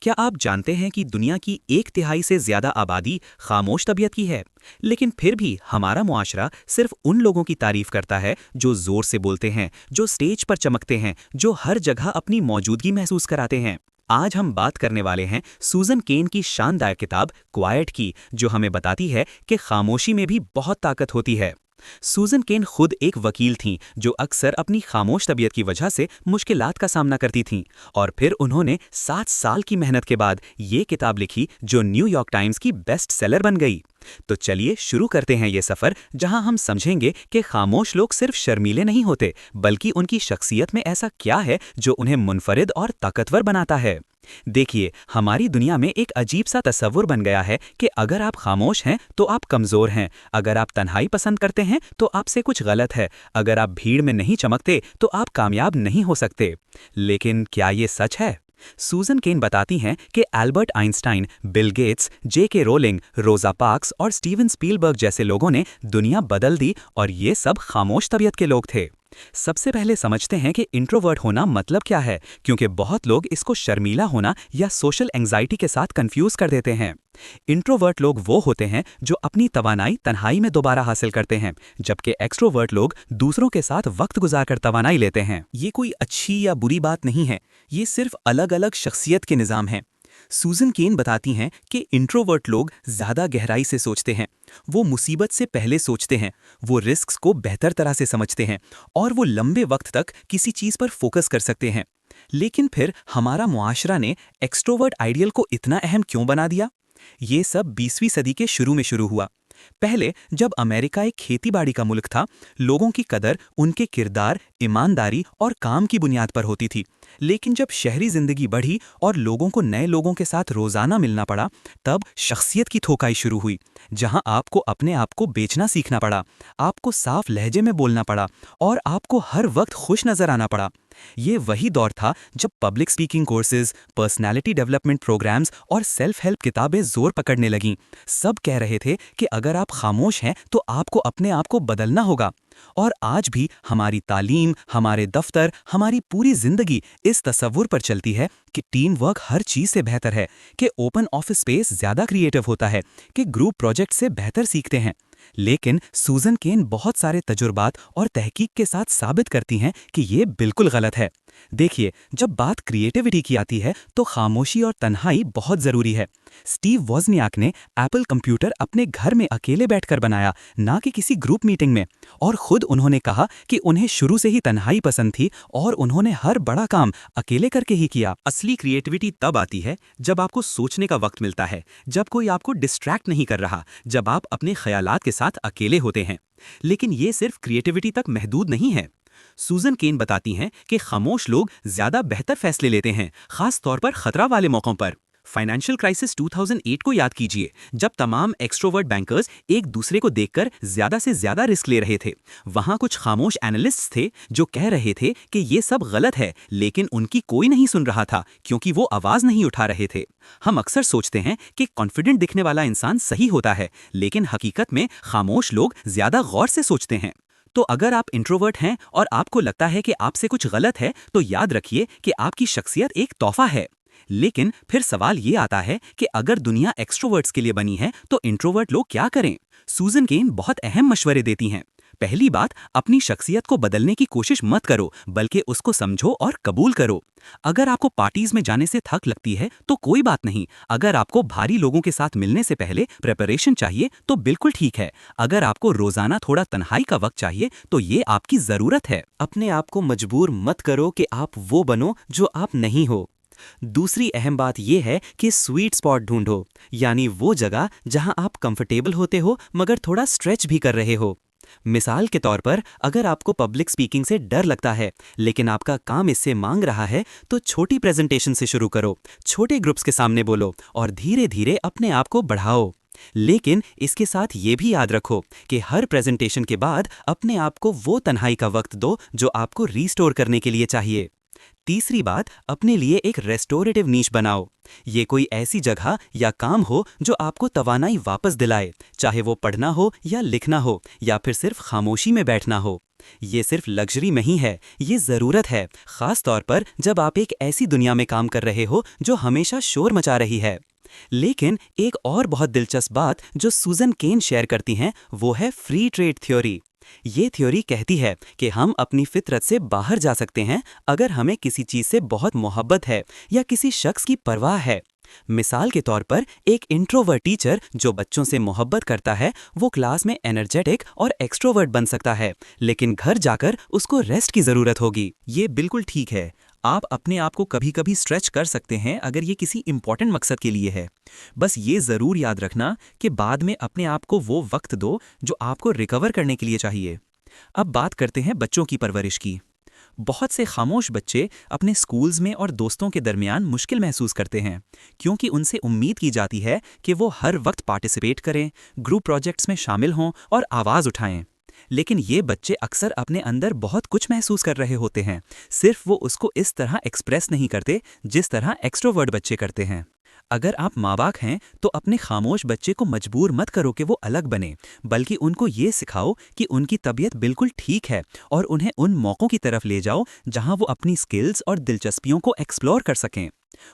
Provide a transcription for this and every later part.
क्या आप जानते हैं कि दुनिया की 1/3 से ज्यादा आबादी खामोश तबीयत की है? लेकिन फिर भी हमारा मुआशरा सिर्फ उन लोगों की तारीफ करता है जो जोर से बोलते हैं, जो स्टेज पर चमकते हैं, जो हर जगह अपनी मौजूदगी महसूस कराते हैं। आज हम बात करने वाले हैं सूजन केन की शानदार किताब क्वाइट की, जो हमें बताती है कि खामोशी में भी बहुत ताकत होती है। सूजन केन खुद एक वकील थीं जो अक्सर अपनी खामोश तबीयत की वजह से मुश्किलात का सामना करती थीं, और फिर उन्होंने 7 साल की मेहनत के बाद ये किताब लिखी जो न्यूयॉर्क टाइम्स की बेस्ट सेलर बन गई। तो चलिए शुरू करते हैं ये सफ़र, जहां हम समझेंगे कि खामोश लोग सिर्फ शर्मीले नहीं होते, बल्कि उनकी शख्सियत में ऐसा क्या है जो उन्हें मुनफरिद और ताकतवर बनाता है। देखिए, हमारी दुनिया में एक अजीब सा तस्वुर बन गया है कि अगर आप खामोश हैं तो आप कमज़ोर हैं, अगर आप तन्हाई पसंद करते हैं तो आपसे कुछ गलत है, अगर आप भीड़ में नहीं चमकते तो आप कामयाब नहीं हो सकते। लेकिन क्या ये सच है? सूजन केन बताती हैं कि Albert Einstein, Bill Gates, JK. Rolling, रोजा पार्क्स और स्टीवन स्पीलबर्ग जैसे लोगों ने दुनिया बदल दी, और ये सब खामोश तबीयत के लोग थे। सबसे पहले समझते हैं कि इंट्रोवर्ट होना मतलब क्या है, क्योंकि बहुत लोग इसको शर्मीला होना या सोशल एंजाइटी के साथ कंफ्यूज कर देते हैं। इंट्रोवर्ट लोग वो होते हैं जो अपनी तवानाई तन्हाई में दोबारा हासिल करते हैं, जबकि एक्सट्रोवर्ट लोग दूसरों के साथ वक्त गुजारकर तवानाई लेते हैं। ये कोई अच्छी या बुरी बात नहीं है, ये सिर्फ अलग अलग शख्सियत के निज़ाम हैं। सूजन केन बताती हैं कि इंट्रोवर्ट लोग ज़्यादा गहराई से सोचते हैं, वो मुसीबत से पहले सोचते हैं, वो रिस्क्स को बेहतर तरह से समझते हैं, और वो लंबे वक्त तक किसी चीज़ पर फोकस कर सकते हैं। लेकिन फिर हमारा मुआशरा ने एक्सट्रोवर्ट आइडियल को इतना अहम क्यों बना दिया? ये सब 20वीं सदी के शुरू में शुरू हुआ। पहले जब अमेरिका एक खेतीबाड़ी का मुल्क था, लोगों की कदर उनके किरदार, ईमानदारी और काम की बुनियाद पर होती थी। लेकिन जब शहरी जिंदगी बढ़ी और लोगों को नए लोगों के साथ रोजाना मिलना पड़ा, तब शख्सियत की थोकाई शुरू हुई, जहां आपको अपने आप को बेचना सीखना पड़ा, आपको साफ लहजे में बोलना पड़ा, और आपको हर वक्त खुश नजर आना पड़ा। ये वही दौर था जब public speaking courses, personality development programmes और सेल्फ हेल्प किताबें जोर पकड़ने लगीं। सब कह रहे थे कि अगर आप खामोश हैं तो आपको अपने आप को बदलना होगा। और आज भी हमारी तालीम, हमारे दफ्तर, हमारी पूरी जिंदगी इस तस्वुर पर चलती है कि टीम वर्क हर चीज से बेहतर है, कि ओपन ऑफिस स्पेस ज्यादा क्रिएटिव होता है, कि ग्रुप प्रोजेक्ट से बेहतर सीखते हैं। लेकिन सूजन केन बहुत सारे तजुर्बात और तहकीक के साथ साबित करती हैं कि ये बिल्कुल गलत है। देखिए, जब बात क्रिएटिविटी की आती है तो खामोशी और तन्हाई बहुत जरूरी है। स्टीव वॉज़नियाक ने एप्पल कंप्यूटर अपने घर में अकेले बैठकर बनाया, ना कि किसी ग्रुप मीटिंग में, और खुद उन्होंने कहा कि उन्हें शुरू से ही तन्हाई पसंद थी और उन्होंने हर बड़ा काम अकेले करके ही किया। असली क्रिएटिविटी तब आती है जब आपको सोचने का वक्त मिलता है, जब कोई आपको डिस्ट्रैक्ट नहीं कर रहा, जब आप अपने ख्यालात के साथ अकेले होते हैं। लेकिन ये सिर्फ क्रिएटिविटी तक महदूद नहीं है। सूजन केन बताती हैं कि खामोश लोग ज्यादा बेहतर फैसले लेते हैं, खास तौर पर खतरा वाले मौकों पर। फाइनेंशियल क्राइसिस 2008 को याद कीजिए, जब तमाम एक्सट्रोवर्ट बैंकर्स एक दूसरे को देखकर ज्यादा से ज्यादा रिस्क ले रहे थे। वहां कुछ खामोश एनालिस्ट्स थे जो कह रहे थे कि ये सब गलत है, लेकिन उनकी कोई नहीं सुन रहा था क्योंकि वो आवाज नहीं उठा रहे थे। हम अक्सर सोचते हैं कि कॉन्फिडेंट दिखने वाला इंसान सही होता है, लेकिन हकीकत में खामोश लोग ज्यादा गौर से सोचते हैं। तो अगर आप इंट्रोवर्ट हैं और आपको लगता है कि आपसे कुछ गलत है, तो याद रखिए कि आपकी शख्सियत एक तोहफा है। लेकिन फिर सवाल ये आता है कि अगर दुनिया एक्सट्रोवर्ट्स के लिए बनी है तो इंट्रोवर्ट लोग क्या करें? सूजन केन बहुत अहम मशवरे देती हैं। पहली बात, अपनी शख्सियत को बदलने की कोशिश मत करो, बल्कि उसको समझो और कबूल करो। अगर आपको पार्टीज में जाने से थक लगती है तो कोई बात नहीं। अगर आपको भारी लोगों के साथ मिलने से पहले प्रिपरेशन चाहिए तो बिल्कुल ठीक है। अगर आपको रोजाना थोड़ा तन्हाई का वक्त चाहिए तो ये आपकी जरूरत है। अपने आप को मजबूर मत करो कि आप वो बनो जो आप नहीं हो। दूसरी अहम बात यह है कि स्वीट स्पॉट ढूंढो, यानी वो जगह जहां आप कंफर्टेबल होते हो मगर थोड़ा स्ट्रेच भी कर रहे हो। मिसाल के तौर पर, अगर आपको पब्लिक स्पीकिंग से डर लगता है लेकिन आपका काम इससे मांग रहा है, तो छोटी प्रेजेंटेशन से शुरू करो, छोटे ग्रुप्स के सामने बोलो और धीरे धीरे अपने आप को बढ़ाओ। लेकिन इसके साथ ये भी याद रखो कि हर प्रेजेंटेशन के बाद अपने आप को वो तन्हाई का वक्त दो जो आपको रीस्टोर करने के लिए चाहिए। तीसरी बात, अपने लिए एक रेस्टोरेटिव नीश बनाओ। ये कोई ऐसी जगह या काम हो जो आपको तवानाई वापस दिलाए, चाहे वो पढ़ना हो या लिखना हो या फिर सिर्फ खामोशी में बैठना हो। ये सिर्फ लग्जरी नहीं है, ये ज़रूरत है, ख़ास तौर पर जब आप एक ऐसी दुनिया में काम कर रहे हो जो हमेशा शोर मचा रही है। लेकिन एक और बहुत दिलचस्प बात जो सूजन केन शेयर करती हैं वो है फ्री ट्रेड थ्योरी। ये थ्योरी कहती है कि हम अपनी फितरत से बाहर जा सकते हैं अगर हमें किसी चीज़ से बहुत मोहब्बत है या किसी शख्स की परवाह है। मिसाल के तौर पर एक इंट्रोवर्ट टीचर जो बच्चों से मोहब्बत करता है वो क्लास में एनर्जेटिक और एक्सट्रोवर्ट बन सकता है, लेकिन घर जाकर उसको रेस्ट की ज़रूरत होगी। ये बिल्कुल ठीक है, आप अपने आप को कभी कभी स्ट्रेच कर सकते हैं अगर ये किसी इंपॉर्टेंट मकसद के लिए है। बस ये ज़रूर याद रखना कि बाद में अपने आप को वो वक्त दो जो आपको रिकवर करने के लिए चाहिए। अब बात करते हैं बच्चों की परवरिश की। बहुत से खामोश बच्चे अपने स्कूल्स में और दोस्तों के दरमियान मुश्किल महसूस करते हैं क्योंकि उनसे उम्मीद की जाती है कि वो हर वक्त पार्टिसिपेट करें, ग्रुप प्रोजेक्ट्स में शामिल हों और आवाज़ उठाएं। लेकिन ये बच्चे अक्सर अपने अंदर बहुत कुछ महसूस कर रहे होते हैं, सिर्फ वो उसको इस तरह एक्सप्रेस नहीं करते जिस तरह एक्सट्रोवर्ट बच्चे करते हैं। अगर आप माँ बाप हैं तो अपने खामोश बच्चे को मजबूर मत करो कि वो अलग बने, बल्कि उनको ये सिखाओ कि उनकी तबीयत बिल्कुल ठीक है और उन्हें उन मौक़ों की तरफ ले जाओ जहाँ वो अपनी स्किल्स और दिलचस्पियों को एक्सप्लोर कर सकें।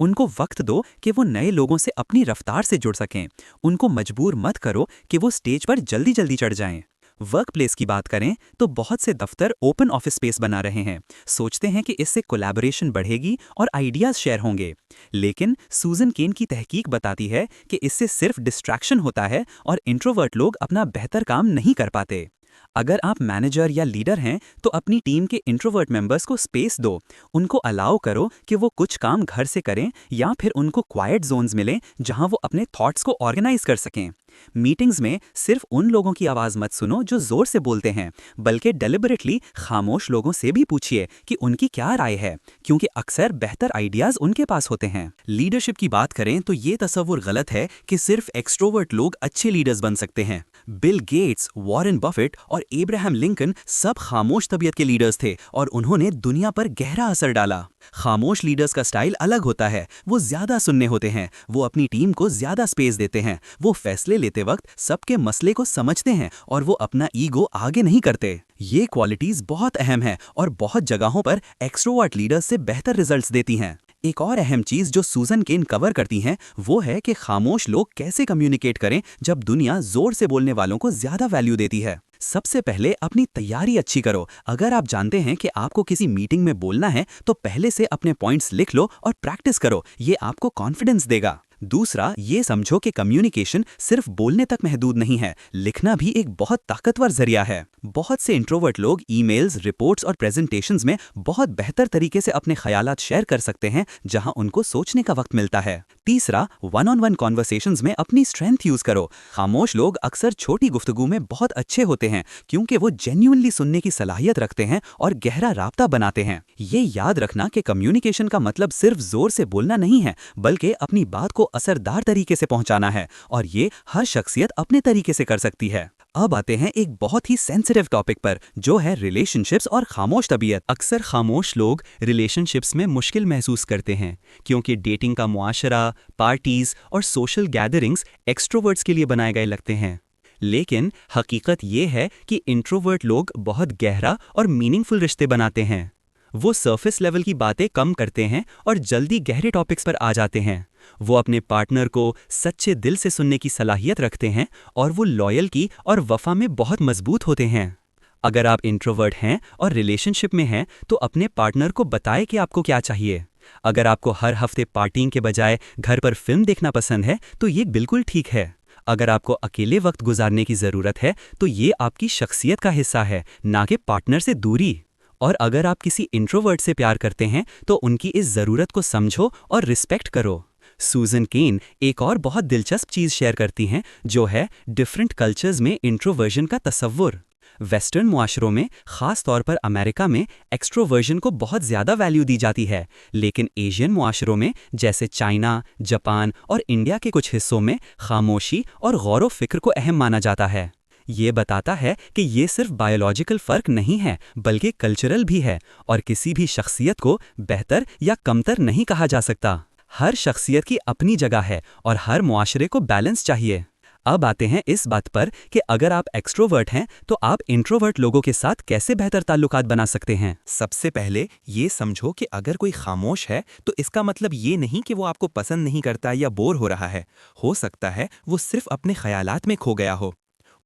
उनको वक्त दो कि वो नए लोगों से अपनी रफ्तार से जुड़ सकें। उनको मजबूर मत करो कि वो स्टेज पर जल्दी जल्दी चढ़ जाएं। वर्क प्लेस की बात करें तो बहुत से दफ्तर ओपन ऑफिस स्पेस बना रहे हैं, सोचते हैं कि इससे कोलैबोरेशन बढ़ेगी और आइडियाज़ शेयर होंगे। लेकिन सूजन केन की तहकीक बताती है कि इससे सिर्फ डिस्ट्रैक्शन होता है और इंट्रोवर्ट लोग अपना बेहतर काम नहीं कर पाते। अगर आप मैनेजर या लीडर हैं तो अपनी टीम के इंट्रोवर्ट मेंबर्स को स्पेस दो। उनको अलाउ करो कि वो कुछ काम घर से करें या फिर उनको क्वाइट जोन्स मिलें जहां वो अपने थॉट्स को ऑर्गेनाइज कर सकें। मीटिंग्स में सिर्फ उन लोगों की आवाज़ मत सुनो जो ज़ोर से बोलते हैं, बल्कि डेलिबरेटली खामोश लोगों से भी पूछिए कि उनकी क्या राय है, क्योंकि अक्सर बेहतर आइडियाज़ उनके पास होते हैं। लीडरशिप की बात करें तो ये तसव्वुर गलत है कि सिर्फ एक्सट्रोवर्ट लोग अच्छे लीडर्स बन सकते हैं। बिल गेट्स, वॉरेन बफेट और एब्राहम लिंकन सब खामोश तबीयत के लीडर्स थे और उन्होंने दुनिया पर गहरा असर डाला। खामोश लीडर्स का स्टाइल अलग होता है, वो ज़्यादा सुनने होते हैं, वो अपनी टीम को ज़्यादा स्पेस देते हैं, वो फैसले लेते वक्त सबके मसले को समझते हैं और वो अपना ईगो आगे नहीं करते। ये क्वालिटीज़ बहुत अहम है और बहुत जगहों पर एक्सट्रोवर्ट लीडर्स से बेहतर रिजल्ट्स देती हैं। एक और अहम चीज़ जो सूजन केन कवर करती हैं वो है कि खामोश लोग कैसे कम्युनिकेट करें जब दुनिया जोर से बोलने वालों को ज़्यादा वैल्यू देती है। सबसे पहले अपनी तैयारी अच्छी करो। अगर आप जानते हैं कि आपको किसी मीटिंग में बोलना है तो पहले से अपने पॉइंट्स लिख लो और प्रैक्टिस करो, ये आपको कॉन्फिडेंस देगा। दूसरा, ये समझो कि कम्युनिकेशन सिर्फ बोलने तक महदूद नहीं है, लिखना भी एक बहुत ताकतवर जरिया है। बहुत से इंट्रोवर्ट लोग ईमेल्स, रिपोर्ट्स और प्रेजेंटेशंस में बहुत बेहतर तरीके से अपने ख्यालात शेयर कर सकते हैं जहां उनको सोचने का वक्त मिलता है। तीसरा, वन ऑन वन कॉन्वर्सेशंस में अपनी स्ट्रेंथ यूज करो। खामोश लोग अक्सर छोटी गुफ्तगू में बहुत अच्छे होते हैं क्योंकि वो जेन्युइनली सुनने की सलाहियत रखते हैं और गहरा राब्ता बनाते हैं। ये याद रखना कि कम्युनिकेशन का मतलब सिर्फ जोर से बोलना नहीं है, बल्कि अपनी बात को असरदार तरीके से पहुंचाना है, और ये हर शख्सियत अपने तरीके से कर सकती है। अब आते हैं एक बहुत ही सेंसिटिव टॉपिक पर, जो है रिलेशनशिप्स और खामोश तबीयत। अक्सर खामोश लोग रिलेशनशिप्स में मुश्किल महसूस करते हैं क्योंकि डेटिंग का मुआशरा, पार्टीज और सोशल गैदरिंग्स एक्सट्रोवर्ट्स के लिए बनाए गए लगते हैं। लेकिन हकीकत ये है कि इंट्रोवर्ट लोग बहुत गहरा और मीनिंगफुल रिश्ते बनाते हैं। वो सरफेस लेवल की बातें कम करते हैं और जल्दी गहरे टॉपिक्स पर आ जाते हैं। वो अपने पार्टनर को सच्चे दिल से सुनने की सलाहियत रखते हैं और वो लॉयल्टी और वफा में बहुत मजबूत होते हैं। अगर आप इंट्रोवर्ट हैं और रिलेशनशिप में हैं तो अपने पार्टनर को बताएं कि आपको क्या चाहिए। अगर आपको हर हफ्ते पार्टिंग के बजाय घर पर फिल्म देखना पसंद है तो ये बिल्कुल ठीक है। अगर आपको अकेले वक्त गुजारने की ज़रूरत है तो ये आपकी शख्सियत का हिस्सा है, ना कि पार्टनर से दूरी। और अगर आप किसी इंट्रोवर्ट से प्यार करते हैं तो उनकी इस ज़रूरत को समझो और रिस्पेक्ट करो। सूजन केन एक और बहुत दिलचस्प चीज़ शेयर करती हैं, जो है डिफरेंट कल्चर्स में इंट्रोवर्जन का तसव्वुर। वेस्टर्न मुआशरों में, ख़ास तौर पर अमेरिका में, एक्सट्रोवर्जन को बहुत ज़्यादा वैल्यू दी जाती है, लेकिन एशियन मुआशरों में जैसे चाइना, जापान और इंडिया के कुछ हिस्सों में खामोशी और गौर फिक्र को अहम माना जाता है। ये बताता है कि ये सिर्फ बायोलॉजिकल फ़र्क नहीं है बल्कि कल्चरल भी है, और किसी भी शख्सियत को बेहतर या कमतर नहीं कहा जा सकता। हर शख्सियत की अपनी जगह है और हर मुआशरे को बैलेंस चाहिए। अब आते हैं इस बात पर कि अगर आप एक्सट्रोवर्ट हैं तो आप इंट्रोवर्ट लोगों के साथ कैसे बेहतर ताल्लुकात बना सकते हैं। सबसे पहले ये समझो कि अगर कोई खामोश है तो इसका मतलब ये नहीं कि वो आपको पसंद नहीं करता या बोर हो रहा है। हो सकता है वो सिर्फ अपने ख्यालात में खो गया हो।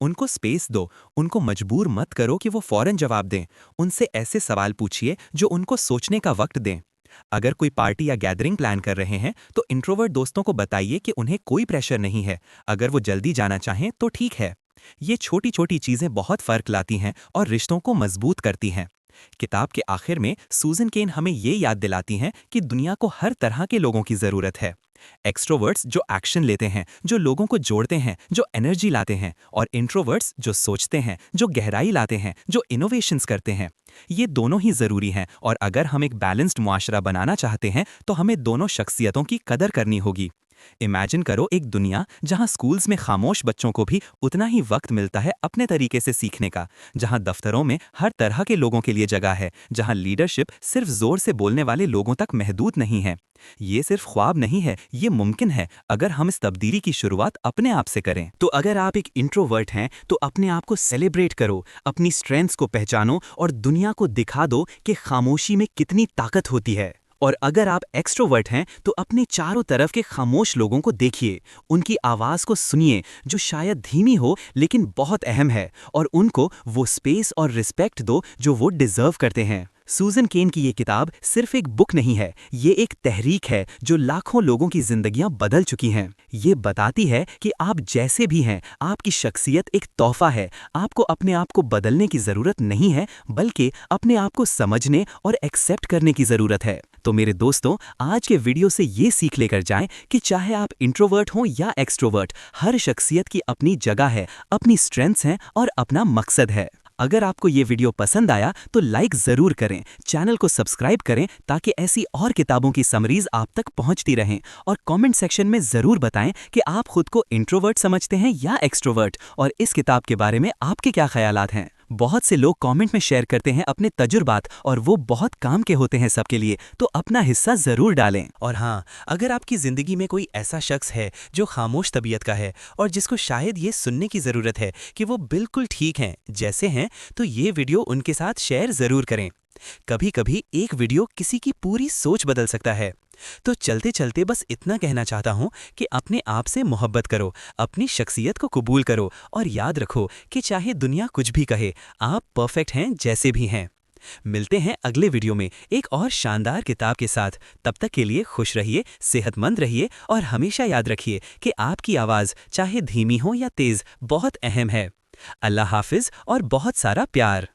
उनको स्पेस दो, उनको मजबूर मत करो कि वो फौरन जवाब दें। उनसे ऐसे सवाल पूछिए जो उनको सोचने का वक्त दें। अगर कोई पार्टी या गैदरिंग प्लान कर रहे हैं तो इंट्रोवर्ट दोस्तों को बताइए कि उन्हें कोई प्रेशर नहीं है। अगर वो जल्दी जाना चाहें तो ठीक है। ये छोटी छोटी चीजें बहुत फर्क लाती हैं और रिश्तों को मजबूत करती हैं। किताब के आखिर में सूजन केन हमें ये याद दिलाती हैं कि दुनिया को हर तरह के लोगों की जरूरत है। एक्सट्रोवर्ट्स जो एक्शन लेते हैं, जो लोगों को जोड़ते हैं, जो एनर्जी लाते हैं, और इंट्रोवर्ट्स जो सोचते हैं, जो गहराई लाते हैं, जो इनोवेशंस करते हैं। ये दोनों ही जरूरी हैं और अगर हम एक बैलेंस्ड मुआशरा बनाना चाहते हैं तो हमें दोनों शख्सियतों की कदर करनी होगी। इमेजिन करो एक दुनिया जहां स्कूल्स में खामोश बच्चों को भी उतना ही वक्त मिलता है अपने तरीके से सीखने का, जहां दफ्तरों में हर तरह के लोगों के लिए जगह है, जहां लीडरशिप सिर्फ जोर से बोलने वाले लोगों तक महदूद नहीं है। ये सिर्फ ख्वाब नहीं है, ये मुमकिन है अगर हम इस तब्दीली की शुरुआत अपने आप से करें। तो अगर आप एक इंट्रोवर्ट हैं तो अपने आप को सेलिब्रेट करो, अपनी स्ट्रेंथ्स को पहचानो और दुनिया को दिखा दो कि खामोशी में कितनी ताकत होती है। और अगर आप एक्सट्रोवर्ट हैं तो अपने चारों तरफ के खामोश लोगों को देखिए, उनकी आवाज़ को सुनिए जो शायद धीमी हो लेकिन बहुत अहम है, और उनको वो स्पेस और रिस्पेक्ट दो जो वो डिज़र्व करते हैं। सूजन केन की ये किताब सिर्फ एक बुक नहीं है, ये एक तहरीक है जो लाखों लोगों की जिंदगियां बदल चुकी हैं। ये बताती है कि आप जैसे भी हैं, आपकी शख्सियत एक तोहफा है। आपको अपने आप को बदलने की ज़रूरत नहीं है, बल्कि अपने आप को समझने और एक्सेप्ट करने की ज़रूरत है। तो मेरे दोस्तों, आज के वीडियो से ये सीख लेकर जाएं कि चाहे आप इंट्रोवर्ट हों या एक्सट्रोवर्ट, हर शख्सियत की अपनी जगह है, अपनी स्ट्रेंथ्स हैं और अपना मकसद है। अगर आपको ये वीडियो पसंद आया तो लाइक ज़रूर करें, चैनल को सब्सक्राइब करें ताकि ऐसी और किताबों की समरीज आप तक पहुंचती रहें, और कमेंट सेक्शन में ज़रूर बताएं कि आप खुद को इंट्रोवर्ट समझते हैं या एक्सट्रोवर्ट, और इस किताब के बारे में आपके क्या ख्यालात हैं। बहुत से लोग कमेंट में शेयर करते हैं अपने तजुर्बात और वो बहुत काम के होते हैं सबके लिए, तो अपना हिस्सा ज़रूर डालें। और हाँ, अगर आपकी ज़िंदगी में कोई ऐसा शख्स है जो खामोश तबीयत का है और जिसको शायद ये सुनने की ज़रूरत है कि वो बिल्कुल ठीक हैं जैसे हैं, तो ये वीडियो उनके साथ शेयर ज़रूर करें। कभी कभी एक वीडियो किसी की पूरी सोच बदल सकता है। तो चलते चलते बस इतना कहना चाहता हूँ कि अपने आप से मोहब्बत करो, अपनी शख्सियत को कबूल करो और याद रखो कि चाहे दुनिया कुछ भी कहे, आप परफेक्ट हैं जैसे भी हैं। मिलते हैं अगले वीडियो में एक और शानदार किताब के साथ। तब तक के लिए खुश रहिए, सेहतमंद रहिए और हमेशा याद रखिए कि आपकी आवाज़ चाहे धीमी हो या तेज़ बहुत अहम है। अल्लाह हाफिज़ और बहुत सारा प्यार।